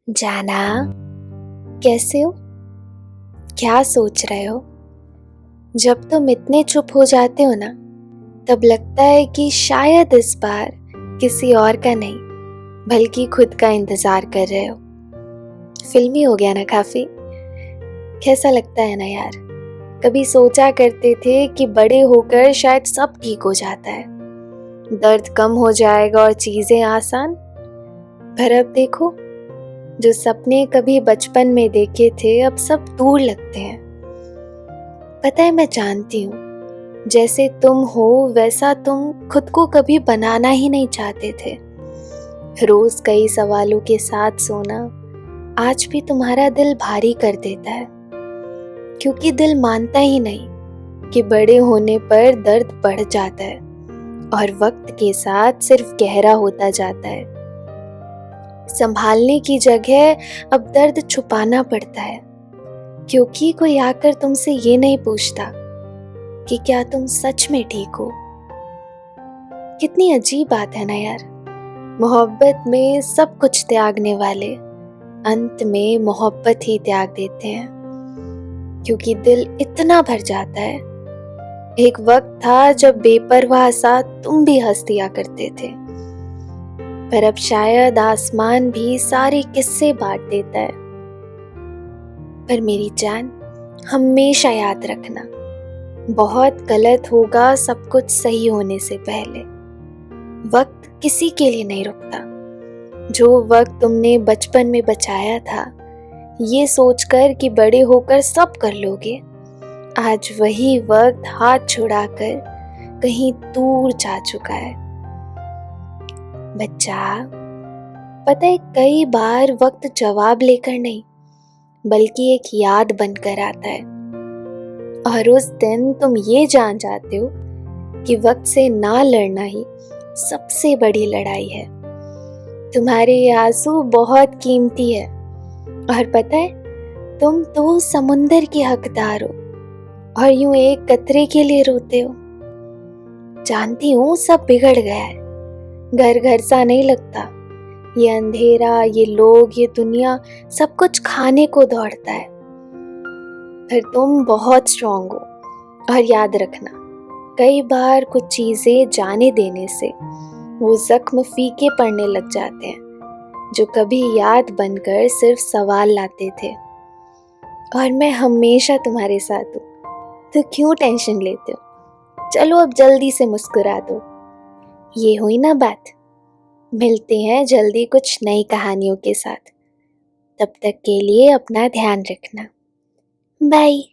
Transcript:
जाना, कैसे हो? क्या सोच रहे हो? जब तुम इतने चुप हो जाते हो ना, तब लगता है कि शायद इस बार किसी और का नहीं, बल्कि खुद का इंतजार कर रहे हो। फिल्मी हो गया ना काफी? कैसा लगता है ना यार? कभी सोचा करते थे कि बड़े होकर शायद सब ठीक हो जाता है, दर्द कम हो जाएगा और चीजें आसान। पर अब देखो, जो सपने कभी बचपन में देखे थे अब सब दूर लगते हैं। पता है, मैं जानती हूँ, जैसे तुम हो वैसा तुम खुद को कभी बनाना ही नहीं चाहते थे। रोज कई सवालों के साथ सोना आज भी तुम्हारा दिल भारी कर देता है, क्योंकि दिल मानता ही नहीं कि बड़े होने पर दर्द बढ़ जाता है और वक्त के साथ सिर्फ गहरा होता जाता है। संभालने की जगह अब दर्द छुपाना पड़ता है, क्योंकि कोई आकर तुमसे ये नहीं पूछता कि क्या तुम सच में ठीक हो। कितनी अजीब बात है ना यार, मोहब्बत में सब कुछ त्यागने वाले अंत में मोहब्बत ही त्याग देते हैं, क्योंकि दिल इतना भर जाता है। एक वक्त था जब बेपरवाह सा तुम भी हंस दिया करते थे, पर अब शायद आसमान भी सारे किस्से बांट देता है। पर मेरी जान, हमेशा याद रखना, बहुत गलत होगा सब कुछ सही होने से पहले। वक्त किसी के लिए नहीं रुकता। जो वक्त तुमने बचपन में बचाया था, ये सोचकर कि बड़े होकर सब कर लोगे, आज वही वक्त हाथ छुड़ाकर कहीं दूर जा चुका है। बच्चा, पता है, कई बार वक्त जवाब लेकर नहीं, बल्कि एक याद बनकर आता है। और उस दिन तुम ये जान जाते हो कि वक्त से ना लड़ना ही सबसे बड़ी लड़ाई है। तुम्हारे ये आंसू बहुत कीमती है, और पता है, तुम तो समुंदर के हकदार हो और यूं एक कतरे के लिए रोते हो। जानती हूँ सब बिगड़ गया है, घर घर सा नहीं लगता। ये अंधेरा, ये लोग, ये दुनिया सब कुछ खाने को दौड़ता है। पर तुम बहुत स्ट्रांग हो, और याद रखना, कई बार कुछ चीजें जाने देने से वो जख्म फीके पड़ने लग जाते हैं, जो कभी याद बनकर सिर्फ सवाल लाते थे। और मैं हमेशा तुम्हारे साथ हूँ, तो क्यों टेंशन लेते हो? चलो अब जल्दी से मुस्कुरा दो। ये हुई ना बात। मिलते हैं जल्दी कुछ नई कहानियों के साथ। तब तक के लिए अपना ध्यान रखना। बाय।